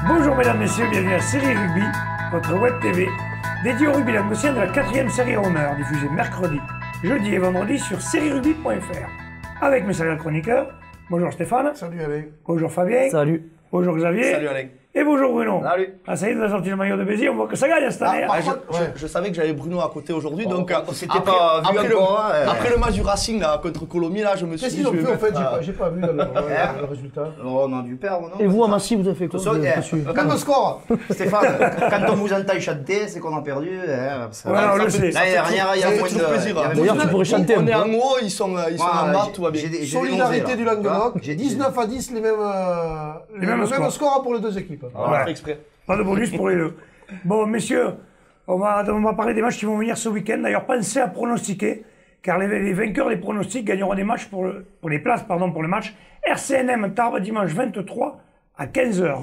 Bonjour mesdames, messieurs, bienvenue à Série Rugby, votre web TV dédiée au rugby languedocien de la 4e série honneur, diffusée mercredi, jeudi et vendredi sur sérierugby.fr. Avec mes salariés chroniqueurs, bonjour Stéphane. Salut Alain. Bonjour Fabien. Salut. Bonjour Xavier. Salut Alain. Et bonjour Bruno. Salut. Ah ça y est, nous avons sorti le maillot de Béziers, on voit que ça gagne cette année. Je savais que j'avais Bruno à côté aujourd'hui, donc c'était pas vu encore, après le match du Racing là, contre Colomiers, là, je me suis dit... Qu'est-ce qu'ils ont fait en fait? J'ai pas vu le résultat. On a dû perdre, non? Et vous, à Massy, vous avez fait quoi? Quand le score Stéphane, quand on vous entend chanter, c'est qu'on a perdu. Voilà, on le sait. L'année dernière, il y a moins toujours plaisir. D'ailleurs, tu pourrais chanter un On est peu. en haut, ils sont en bas, tout va bien. Solidarité du Languedoc, 19 à 10, les mêmes scores pour les deux équipes. On a fait exprès. Pas de bonus pour les deux. Bon, messieurs, on va parler des matchs qui vont venir ce week-end. D'ailleurs, pensez à pronostiquer, car les vainqueurs des pronostics gagneront des matchs pour les places pour le match RCNM Tarbes dimanche 23 à 15h.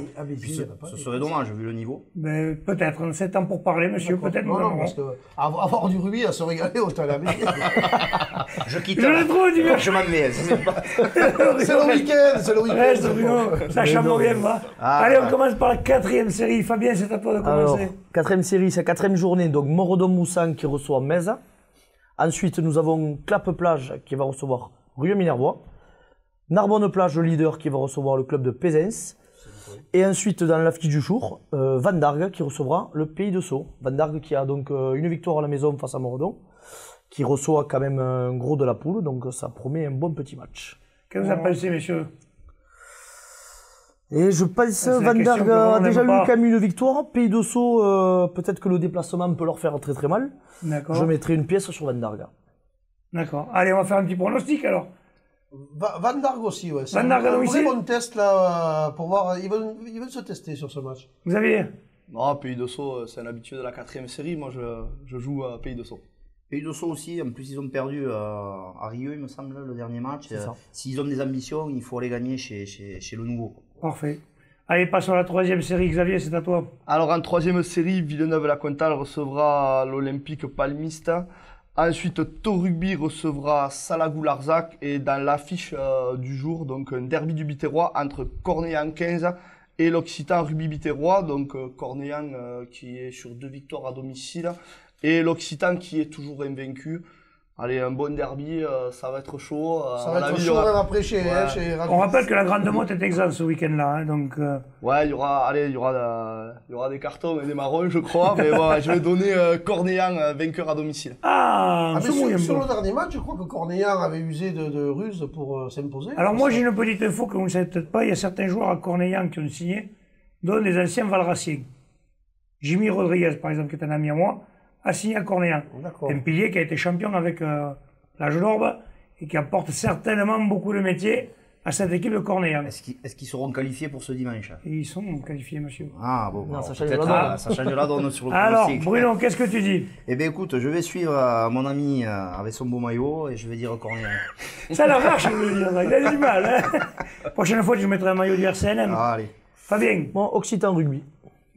Ce serait dommage, vu le niveau. Ben, peut-être, c'est temps pour parler, monsieur, peut-être nous Non, parce que avoir du rugby à se régaler, autant la Je quitte. Je le trouve du Je m'en vais. C'est le week-end, Reste, Bruno, ça chambre bien, va. Allez, on commence par la 4e série. Fabien, c'est à toi de commencer. Alors, 4e série, c'est la 4e journée. Donc, Moredon-Moussan qui reçoit Metz. Ensuite, nous avons Clappe-Plage qui va recevoir Rieux-Minervois. Narbonne-Plage, le leader, qui va recevoir le club de Pézens. Et ensuite, dans l'affiche du jour, Van Dargue qui recevra le Pays de Sceaux. Van Dargue qui a donc une victoire à la maison face à Moredon, qui reçoit quand même un gros de la poule, donc ça promet un bon petit match. Qu'est-ce que vous en pensez, messieurs? Et je pense Van Dargue a déjà eu quand même une victoire. Pays de Sceaux, peut-être que le déplacement peut leur faire très très mal. D'accord. Je mettrai une pièce sur Van Dargue. D'accord. Allez, on va faire un petit pronostic alors. Van Dargue aussi, ouais. C'est Van Dargue, un oui, vrai bon test là, pour voir. Ils veulent se tester sur ce match. Vous avez... Non, Pays de Sceaux, c'est un habitué de la 4e série. Moi, je joue à Pays de Sceaux. Pays de Sceaux aussi, en plus ils ont perdu à Rieux, il me semble, le dernier match. S'ils ont des ambitions, il faut aller gagner chez le nouveau. Parfait. Allez, passons à la 3e série. Xavier, c'est à toi. Alors, en 3e série, Villeneuve-la-Comtale recevra l'Olympique Palmiste. Ensuite, Tau Rugby recevra Salagou-Larzac. Et dans l'affiche du jour, donc un derby du Biterrois entre Cornéllan 15 et l'Occitan Rugby Biterrois. Donc Cornéllan qui est sur 2 victoires à domicile et l'Occitan qui est toujours invaincu. Allez, un bon derby, ça va être chaud. Ça va être chaud même après chez On rappelle que la Grande Motte est exempte ce week-end-là, hein, donc... Ouais, il y aura des cartons et des marrons, je crois, mais bon, je vais donner Cornéllan vainqueur à domicile. Mais sur le dernier match, je crois que Cornéllan avait usé de ruse pour s'imposer. Alors moi, j'ai une petite info que vous ne savez peut-être pas. Il y a certains joueurs à Cornéllan qui ont signé, dont des anciens Valraciens. Jimmy Rodriguez, par exemple, qui est un ami à moi, a signé à Cornéllan. Un pilier qui a été champion avec l'âge d'Orbe et qui apporte certainement beaucoup de métiers à cette équipe de Cornéllan. Est-ce qu'ils seront qualifiés pour ce dimanche? Ils sont qualifiés, monsieur. Ah bon, non, ça change la donne sur le Alors, pronostic. Bruno, qu'est-ce que tu dis? Eh bien écoute, je vais suivre mon ami avec son beau maillot et je vais dire Cornéllan. Ça la marche, il a du mal. Hein. Prochaine fois, je mettrai un maillot du RCNM. Ah, allez. Fabien. Bon, Occitan Rugby.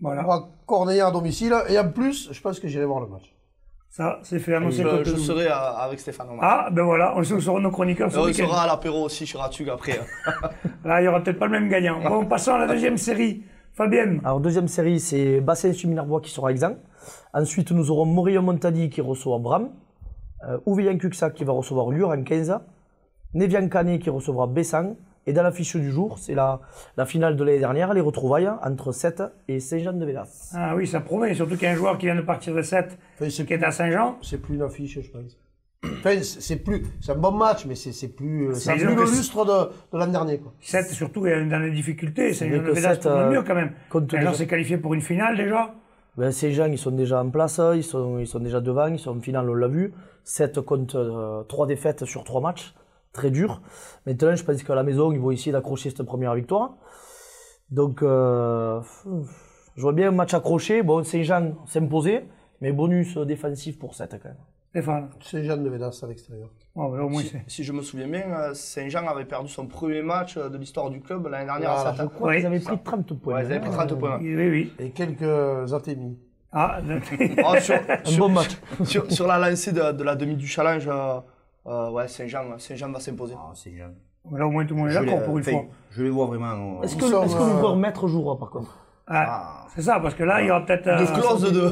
Voilà. Moi, Cornéllan à domicile. Et en plus, je pense que j'irai voir le match. Ça, c'est fait annoncer. Je serai avec Stéphane. Ah, ben voilà, on sera nos chroniqueurs ce week-end. On sera à l'apéro aussi chez Ratug après. Là, il n'y aura peut-être pas le même gagnant. Bon, passons à la 2e série. Fabien. Alors, 2e série, c'est Bassin-sur-Minervois qui sera exempt. Ensuite, nous aurons Morillon-Montadi qui reçoit Bram. Ouvillan-Cuxac qui va recevoir Lure en 15. Névian-Canet qui recevra Bessan. Et dans l'affiche du jour, c'est la finale de l'année dernière, les retrouvailles entre Sète et Saint-Jean-de-Védas. Ah oui, ça promet, surtout qu'il y a un joueur qui vient de partir de Sète, qui est à Saint-Jean. C'est plus une affiche, je pense. Enfin, c'est un bon match, mais c'est plus le lustre de l'an dernier. Sète, surtout, est dans les difficultés. Saint-Jean-de-Védas tourne mieux quand même. Saint-Jean s'est qualifié pour une finale déjà. Ben, Saint-Jean, ils sont déjà en place, ils sont déjà devant, ils sont en finale, on l'a vu. Sète compte 3 défaites sur 3 matchs. Très dur. Maintenant, je pense qu'à la maison, ils vont essayer d'accrocher cette première victoire. Donc, je vois bien un match accroché. Bon, Saint-Jean s'imposer, mais bonus défensif pour 7 quand même. Stéphane. Saint-Jean-de-Védas à l'extérieur. Oh, au moins si je me souviens bien, Saint-Jean avait perdu son premier match de l'histoire du club l'année dernière à Sète. Je crois qu'ils avaient pris 30 points. Ouais, ils avaient pris 30 points. Oui. Et quelques atémies. Ah, un bon match. Sur la lancée de la demi du challenge, ouais, Saint-Jean va s'imposer. Ah, Saint-Jean. Là, au moins, tout le monde est d'accord pour une fois. Je les vois vraiment. Est-ce que le joueur maître jouera par contre? C'est ça, parce que là, il y aura peut-être... Une clause de...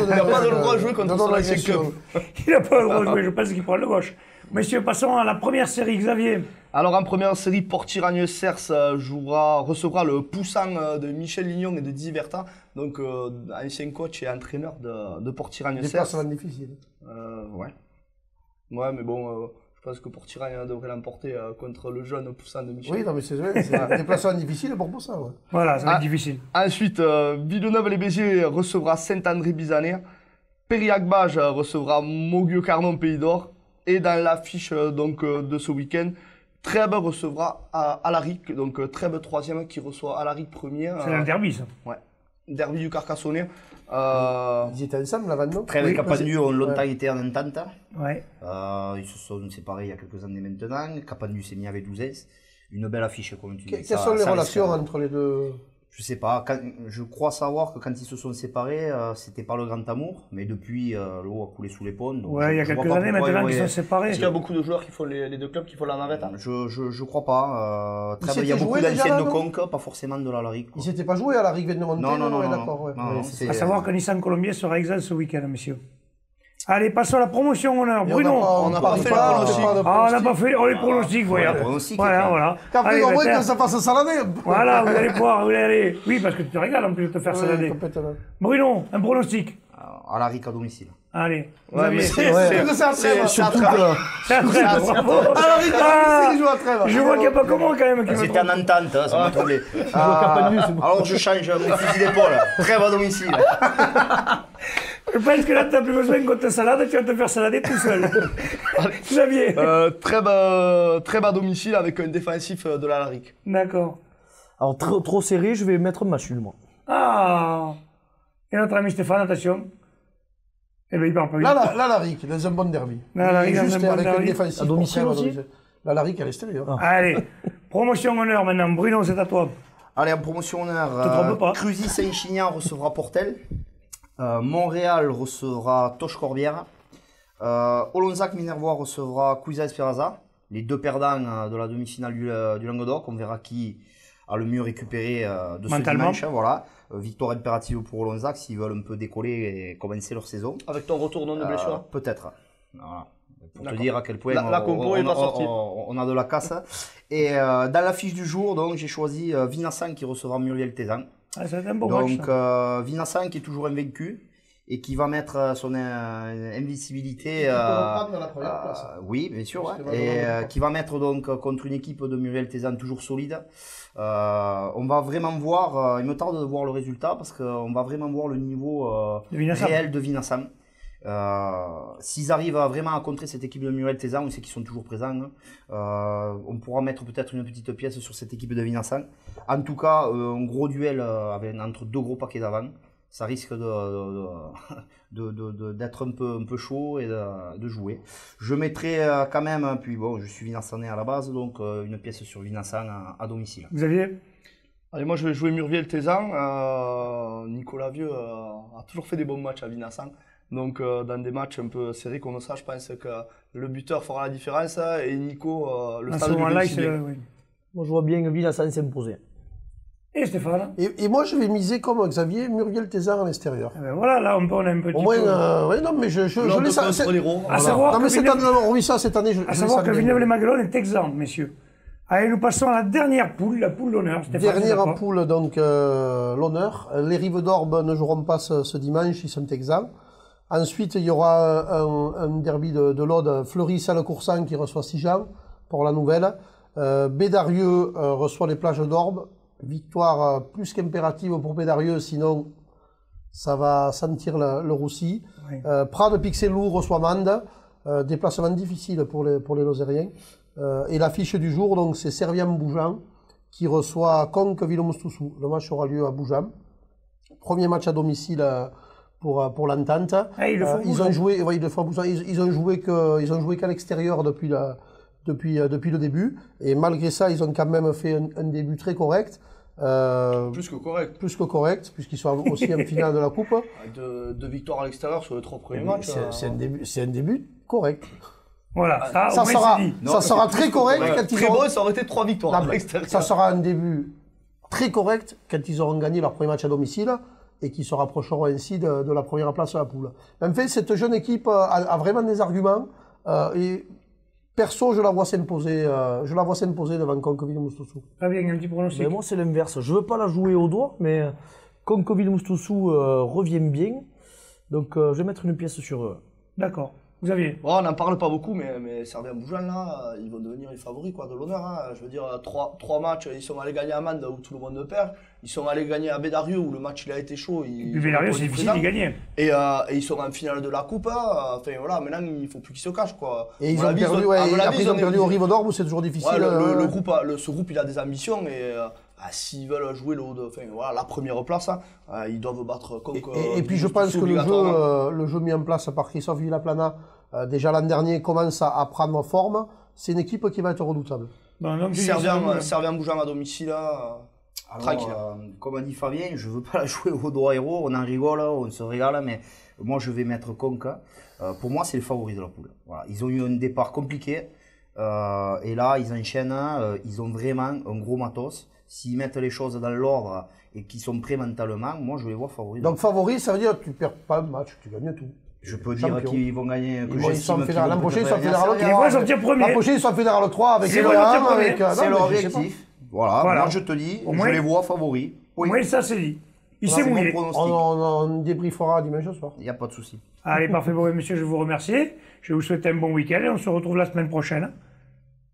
Il n'a pas le droit de jouer contre son ancien club. Il n'a pas le droit de jouer, je pense qu'il prend le gauche. Messieurs, passons à la première série, Xavier. Alors en première série, Port-Tiragnes-Cers recevra le Poussin de Michel Lignon et de Didier Bertha, donc ancien coach et entraîneur de Port-Tiragnes-Cers. Des places difficiles. Ouais. Ouais, mais bon, je pense que Port-Tiragnes devrait l'emporter contre le jeune Poussin de Michel. Oui, non, mais c'est vrai, c'est un déplacement difficile pour Poussin. Ouais. Voilà, ça va être difficile. Ensuite, Villeneuve-les-Béziers recevra Saint-André-Bizanet, Périac-Bage recevra Mogueux-Carnon Pays d'Or, et dans l'affiche de ce week-end, Trèbes recevra Alaric, donc Trèbes 3e qui reçoit Alaric 1er. C'est un derby, ça. Ouais, derby du Carcassonnais. Ils étaient ensemble avant, non? Trèbes et Capandu ont longtemps été en entente. Ouais. Ils se sont séparés il y a quelques années maintenant. Capandu s'est mis avec Douzès. Une belle affiche, comme tu dis. Quelles sont les relations entre les deux? Je sais pas. Je crois savoir que quand ils se sont séparés, c'était pas le grand amour, mais depuis, l'eau a coulé sous les ponts. Ouais, il y a quelques années maintenant qu'ils sont séparés. Est-ce qu'il y a beaucoup de joueurs qui font les deux clubs qui font la navette? Je crois pas. Il y a beaucoup d'anciens de Conques, pas forcément de l'Alaric. Ils s'étaient pas joués à l'Alaric de monter? Non, d'accord. À savoir que Nissan Colombier sera exempt ce week-end, messieurs. Allez, passons à la promotion honneur. Bruno. On n'a pas fait les pronostics. On n'a pas fait les pronostics, voilà. Voilà. Qu'après, au moins, que ça fasse salader. Voilà, vous allez pouvoir, vous allez aller. Oui, parce que tu te régales en plus de te faire salader. Bruno, un pronostic. Alaric à domicile. Allez, c'est surtout que... C'est à Trèbes, bravo. Alaric à domicile, il joue à Trèbes. Je vois qu'il n'y a pas comment quand même. C'était en entente, ça m'a troublé. Alors je change mon fusil d'épaule. Trèbes à domicile. Je pense que là, tu n'as plus besoin qu'on te salade, tu vas te faire salader tout seul. Xavier. Trèbes à domicile avec un défensif de l'Alaric. D'accord. Alors, trop serré, je vais mettre Machul, moi. Ah. Et notre ami Stéphane, attention. Eh bien, il parle pas vite. Là, l'Alaric, dans un bon derby. L'Alaric dans un juste bon avec un derby. défensif. À domicile aussi? L'Alaric à l'extérieur. Allez, promotion honneur maintenant. Bruno, c'est à toi. Allez, en promotion honneur, Te trompe pas. Cruzy-Saint-Chinian recevra Portel. Montréal recevra Toch-Corbière. Olonzac-Minervois recevra Cuisa-Esperaza. Les deux perdants de la demi-finale du Languedoc. On verra qui a le mieux récupéré de ce dimanche. Voilà. Victoire impérative pour Olonzac s'ils veulent un peu décoller et commencer leur saison. Avec ton retour non de blessure? Peut-être. Voilà. Pour te dire à quel point la compo est pas sortie. On a de la casse. Et dans l'affiche du jour, donc j'ai choisi Vinassan qui recevra Muriel Tézan. Ah, c'est un beau match. Donc Vinassan qui est toujours invaincu et qui va mettre son invincibilité. Dans la première place. Oui, bien sûr. Ouais. Et qui va mettre donc contre une équipe de Muriel Tézan toujours solide. On va vraiment voir, il me tarde de voir le résultat parce qu'on va vraiment voir le niveau réel de Vinassan. S'ils arrivent vraiment à contrer cette équipe de Muriel Tézan, on sait qu'ils sont toujours présents, on pourra mettre peut-être une petite pièce sur cette équipe de Vinassan. En tout cas, un gros duel entre deux gros paquets d'avant. Ça risque d'être un peu chaud et de jouer. Je mettrai quand même, puis bon, je suis Vinassanais à la base, donc une pièce sur Vinassan à domicile. Xavier? Allez, moi je vais jouer Muriel Tézan. Nicolas Vieux a toujours fait des bons matchs à Vinassan. Donc dans des matchs un peu serrés comme ça, je pense que le buteur fera la différence et Nico, le stade lui décider. Oui. Moi je vois bien que Vinassan s'imposer. Et Stéphane? Et moi je vais miser comme Xavier, Muriel Tézan à l'extérieur. Ben voilà, là on a un petit au moins, oui, non, mais je laisse ça. À savoir non, mais cette année, on remis ça cette année. À savoir que Villeneuve-les-Maguelones est exempt, messieurs. Allez, nous passons à la dernière poule, la poule d'honneur. Dernière poule, donc l'honneur. Les Rives d'Orbe ne joueront pas ce dimanche, ils sont exempts. Ensuite, il y aura un derby de l'Aude, Fleury-Salle-Coursan qui reçoit Sijan pour la nouvelle. Bédarieux reçoit les plages d'Orbe. Victoire plus qu'impérative pour Bédarieux, sinon ça va sentir le roussi. Oui. Prades-Pixelou reçoit Mende. Déplacement difficile pour les Lozériens. Et l'affiche du jour, donc c'est Servian-Boujan qui reçoit Conques-Villomoustousou. Le match aura lieu à Boujan. Premier match à domicile pour l'entente. Ils ont joué, ils ont joué qu'à l'extérieur depuis le début. Et malgré ça, ils ont quand même fait un début très correct. Plus que correct. Plus que correct, puisqu'ils sont aussi en finale de la Coupe. Deux victoires à l'extérieur sur les 3 premiers matchs. C'est un début correct. Voilà, ça sera très correct quand ils Très beau, ça aurait été 3 victoires à l'extérieur. Ça sera un début très corrects quand ils auront gagné leur premier match à domicile et qui se rapprocheront ainsi de la première place de la poule. En fait, cette jeune équipe a vraiment des arguments et perso, je la vois s'imposer devant Conceville-Moustoussou. Pas bien, un petit pronostic. Mais moi, c'est l'inverse. Je veux pas la jouer au doigt, mais Conceville-Moustoussou revient bien. Donc, je vais mettre une pièce sur eux. D'accord. Vous aviez. Bon, on n'en parle pas beaucoup, mais Servien-Bougeant, là, ils vont devenir les favoris quoi, de l'honneur. Hein. Je veux dire, trois matchs, ils sont allés gagner à Mende où tout le monde perd. Ils sont allés gagner à Bédarieux où le match il a été chaud. Et puis Bédarieux, c'est difficile d'y gagner. Et ils sont en finale de la Coupe. Hein. Enfin voilà, maintenant il ne faut plus qu'ils se cachent. Quoi. Et ils ont perdu au Rive d'Orbe où c'est toujours difficile. Ouais, ce groupe, il a des ambitions. Et s'ils veulent jouer la première place, hein, ils doivent battre Conque. Et puis je pense que le jeu mis en place par Christophe Villaplana, déjà l'an dernier, commence à prendre forme. C'est une équipe qui va être redoutable. Servien-Bougeant à domicile, tranquille. Comme a dit Fabien, je ne veux pas la jouer au droit héros. On en rigole, on se régale, mais moi je vais mettre Conque. Pour moi, c'est les favoris de la poule. Voilà. Ils ont eu un départ compliqué. Et là, ils enchaînent. Ils ont vraiment un gros matos. S'ils mettent les choses dans l'ordre et qu'ils sont prêts mentalement, moi je les vois favoris. Donc favoris, ça veut dire que tu ne perds pas le match, tu gagnes tout. Je peux dire qu'ils vont gagner. L'an prochain, ils sont fédéral 3. L'an prochain, ils sont fédéral 3 avec c'est leur objectif. Voilà, moi je te dis, je les vois favoris. Au moins ça c'est dit. Il s'est mouillé. On débriefera dimanche soir. Il n'y a pas de souci. Allez, parfait, bon, monsieur, je vous remercie. Je vous souhaite un bon week-end et on se retrouve la semaine prochaine.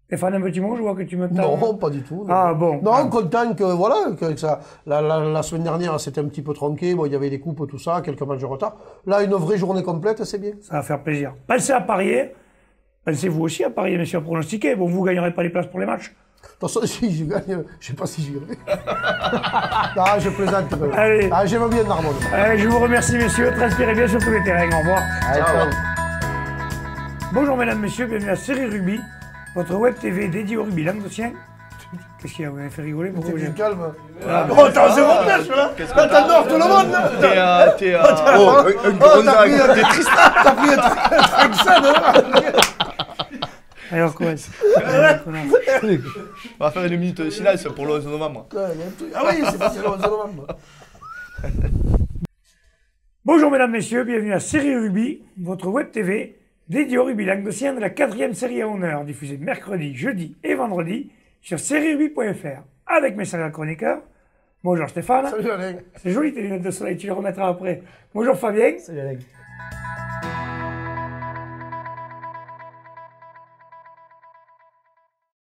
Stéphane, un petit mot, je vois que tu me t'as... Non, pas du tout. Non. Ah bon. Non, content que voilà, que ça. La semaine dernière, c'était un petit peu tronqué. Bon, il y avait des coupes, tout ça, quelques matchs de retard. Là, une vraie journée complète, c'est bien. Ça va faire plaisir. Pensez à parier. Pensez-vous aussi à parier, monsieur, à pronostiquer. Bon, vous ne gagnerez pas les places pour les matchs. De toute façon, si je gagne, je ne sais pas si j'irai. Non, je plaisante. Allez. J'aime bien Narbonne. Allez, je vous remercie, messieurs. Transpirez bien sur tous les terrains. Au revoir. Allez, ciao. Bonjour, mesdames, messieurs. Bienvenue à Série Rugby. Votre web TV dédiée au rugby languedocien. Qu'est-ce qu'il y a? Vous m'avez fait rigoler? Pourquoi vous calme? Oh, t'as un zéro pêche là! Là, t'adores tout le monde là! T'es triste! T'as pris un Traxan, hein? Alors quoi? On va faire une minute de silence pour le 11 novembre. Ah oui, c'est passé le 11 novembre. Bonjour, mesdames, messieurs. Bienvenue à Série Rugby, votre web TV dédié au rugby languedocien de la 4e série à honneur, diffusée mercredi, jeudi et vendredi sur sérierugby.fr avec mes serial chroniqueurs. Bonjour Stéphane. Salut Alain. C'est joli tes lunettes de soleil, tu les remettras après. Bonjour Fabien. Salut Alain.